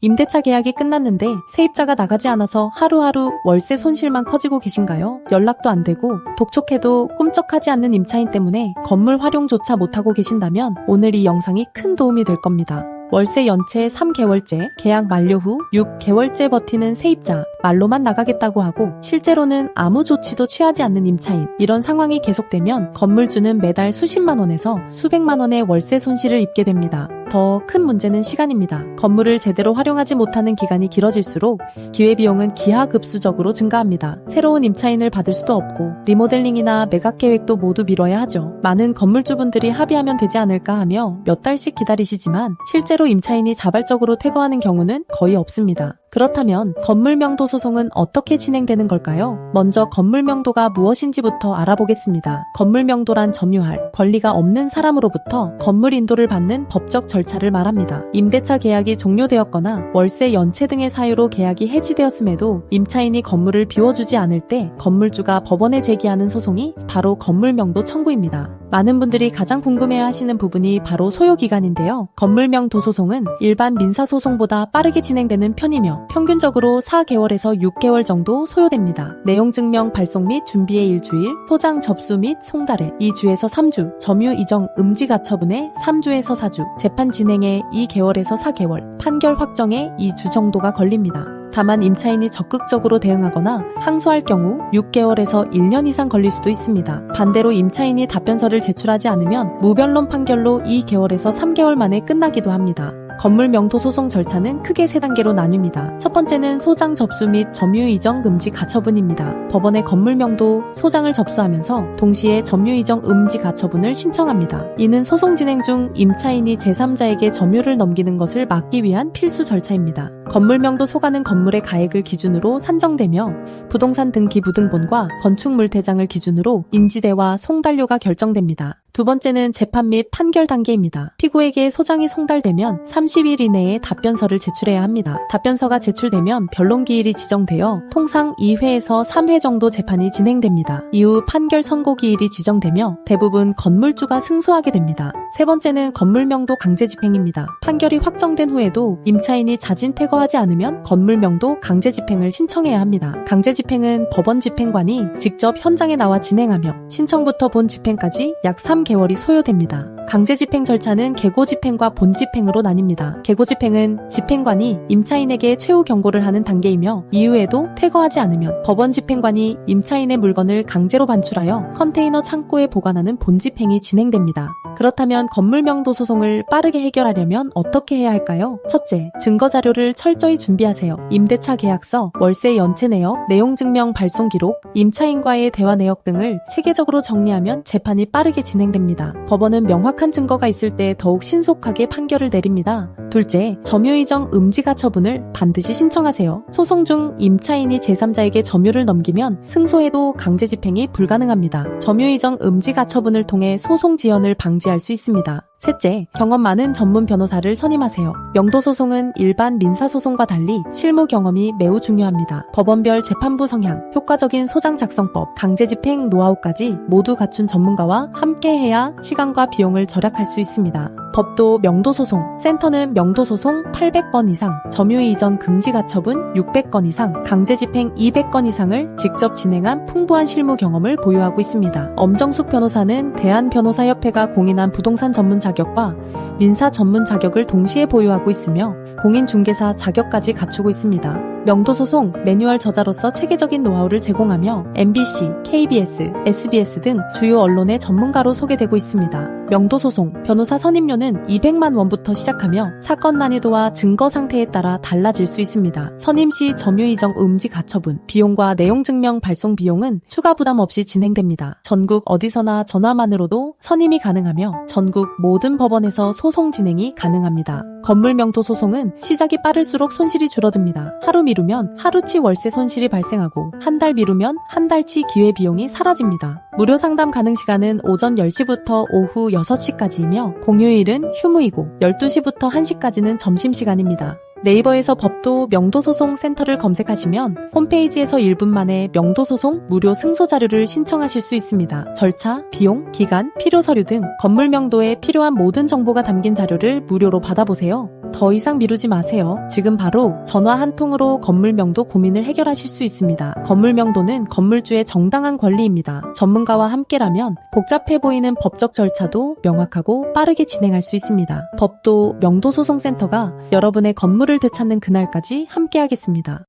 임대차 계약이 끝났는데 세입자가 나가지 않아서 하루하루 월세 손실만 커지고 계신가요? 연락도 안 되고 독촉해도 꿈쩍하지 않는 임차인 때문에 건물 활용조차 못하고 계신다면 오늘 이 영상이 큰 도움이 될 겁니다. 월세 연체 3개월째, 계약 만료 후 6개월째 버티는 세입자, 말로만 나가겠다고 하고 실제로는 아무 조치도 취하지 않는 임차인, 이런 상황이 계속되면 건물주는 매달 수십만 원에서 수백만 원의 월세 손실을 입게 됩니다. 더 큰 문제는 시간입니다. 건물을 제대로 활용하지 못하는 기간이 길어질수록 기회비용은 기하급수적으로 증가합니다. 새로운 임차인을 받을 수도 없고 리모델링이나 매각 계획도 모두 미뤄야 하죠. 많은 건물주분들이 합의하면 되지 않을까 하며 몇 달씩 기다리시지만 실제로 임차인이 자발적으로 퇴거하는 경우는 거의 없습니다. 그렇다면 건물 명도 소송은 어떻게 진행되는 걸까요? 먼저 건물 명도가 무엇인지부터 알아보겠습니다. 건물 명도란 점유할, 권리가 없는 사람으로부터 건물 인도를 받는 법적 절차를 말합니다. 임대차 계약이 종료되었거나 월세 연체 등의 사유로 계약이 해지되었음에도 임차인이 건물을 비워주지 않을 때 건물주가 법원에 제기하는 소송이 바로 건물 명도 청구입니다. 많은 분들이 가장 궁금해하시는 부분이 바로 소요기간인데요. 건물명도 소송은 일반 민사소송보다 빠르게 진행되는 편이며 평균적으로 4개월에서 6개월 정도 소요됩니다. 내용증명 발송 및 준비에 일주일, 소장 접수 및 송달에 2주에서 3주, 점유 이정 음지 가처분에 3주에서 4주, 재판 진행에 2개월에서 4개월, 판결 확정에 2주 정도가 걸립니다. 다만 임차인이 적극적으로 대응하거나 항소할 경우 6개월에서 1년 이상 걸릴 수도 있습니다. 반대로 임차인이 답변서를 제출하지 않으면 무변론 판결로 2개월에서 3개월 만에 끝나기도 합니다. 건물 명도 소송 절차는 크게 3단계로 나뉩니다. 첫 번째는 소장 접수 및 점유 이정 금지 가처분입니다. 법원에 건물 명도 소장을 접수하면서 동시에 점유 이정 음지 가처분을 신청합니다. 이는 소송 진행 중 임차인이 제3자에게 점유를 넘기는 것을 막기 위한 필수 절차입니다. 건물 명도 소가는 건물의 가액을 기준으로 산정되며 부동산 등기 부등본과 건축물대장을 기준으로 인지대와 송달료가 결정됩니다. 두 번째는 재판 및 판결 단계입니다. 피고에게 소장이 송달되면 30일 이내에 답변서를 제출해야 합니다. 답변서가 제출되면 변론기일이 지정되어 통상 2회에서 3회 정도 재판이 진행됩니다. 이후 판결 선고기일이 지정되며 대부분 건물주가 승소하게 됩니다. 세 번째는 건물명도 강제집행입니다. 판결이 확정된 후에도 임차인이 자진 퇴거하지 않으면 건물명도 강제집행을 신청해야 합니다. 강제집행은 법원집행관이 직접 현장에 나와 진행하며 신청부터 본집행까지 약 3개월이 소요됩니다. 강제집행 절차는 계고집행과 본집행으로 나뉩니다. 계고집행은 집행관이 임차인에게 최후 경고를 하는 단계이며 이후에도 퇴거하지 않으면 법원집행관이 임차인의 물건을 강제로 반출하여 컨테이너 창고에 보관하는 본집행이 진행됩니다. 그렇다면 건물명도 소송을 빠르게 해결하려면 어떻게 해야 할까요? 첫째, 증거자료를 철저히 준비하세요. 임대차 계약서, 월세 연체 내역, 내용증명 발송 기록, 임차인과의 대화 내역 등을 체계적으로 정리하면 재판이 빠르게 진행됩니다. 법원은 명확한 증거가 있을 때 더욱 신속하게 판결을 내립니다. 둘째, 점유이정 음지가 처분을 반드시 신청하세요. 소송 중 임차인이 제3자에게 점유를 넘기면 승소해도 강제집행이 불가능합니다. 점유이정 음지가 처분을 통해 소송 지연을 방지할 수 있습니다. 셋째, 경험 많은 전문 변호사를 선임하세요. 명도소송은 일반 민사소송과 달리 실무 경험이 매우 중요합니다. 법원별 재판부 성향, 효과적인 소장 작성법, 강제집행 노하우까지 모두 갖춘 전문가와 함께해야 시간과 비용을 절약할 수 있습니다. 법도 명도소송, 센터는 명도소송 800건 이상, 점유이전 금지가처분 600건 이상, 강제집행 200건 이상을 직접 진행한 풍부한 실무 경험을 보유하고 있습니다. 엄정숙 변호사는 대한변호사협회가 공인한 부동산 전문 자격과 민사 전문 자격을 동시에 보유하고 있으며 공인중개사 자격까지 갖추고 있습니다. 명도소송 매뉴얼 저자로서 체계적인 노하우를 제공하며 MBC, KBS, SBS 등 주요 언론의 전문가로 소개되고 있습니다. 명도소송, 변호사 선임료는 200만 원부터 시작하며 사건 난이도와 증거 상태에 따라 달라질 수 있습니다. 선임 시 점유이정 음지 가처분, 비용과 내용증명 발송 비용은 추가 부담 없이 진행됩니다. 전국 어디서나 전화만으로도 선임이 가능하며 전국 모든 법원에서 소송 진행이 가능합니다. 건물 명도 소송은 시작이 빠를수록 손실이 줄어듭니다. 하루 미루면 하루치 월세 손실이 발생하고 한 달 미루면 한 달치 기회비용이 사라집니다. 무료 상담 가능 시간은 오전 10시부터 오후 6시까지이며 공휴일은 휴무이고 12시부터 1시까지는 점심시간입니다. 네이버에서 법도 명도소송센터를 검색하시면 홈페이지에서 1분 만에 명도소송 무료 승소 자료를 신청하실 수 있습니다. 절차, 비용, 기간, 필요 서류 등 건물 명도에 필요한 모든 정보가 담긴 자료를 무료로 받아보세요. 더 이상 미루지 마세요. 지금 바로 전화 한 통으로 건물 명도 고민을 해결하실 수 있습니다. 건물 명도는 건물주의 정당한 권리입니다. 전문가와 함께라면 복잡해 보이는 법적 절차도 명확하고 빠르게 진행할 수 있습니다. 법도 명도소송센터가 여러분의 건물을 되찾는 그날까지 함께하겠습니다.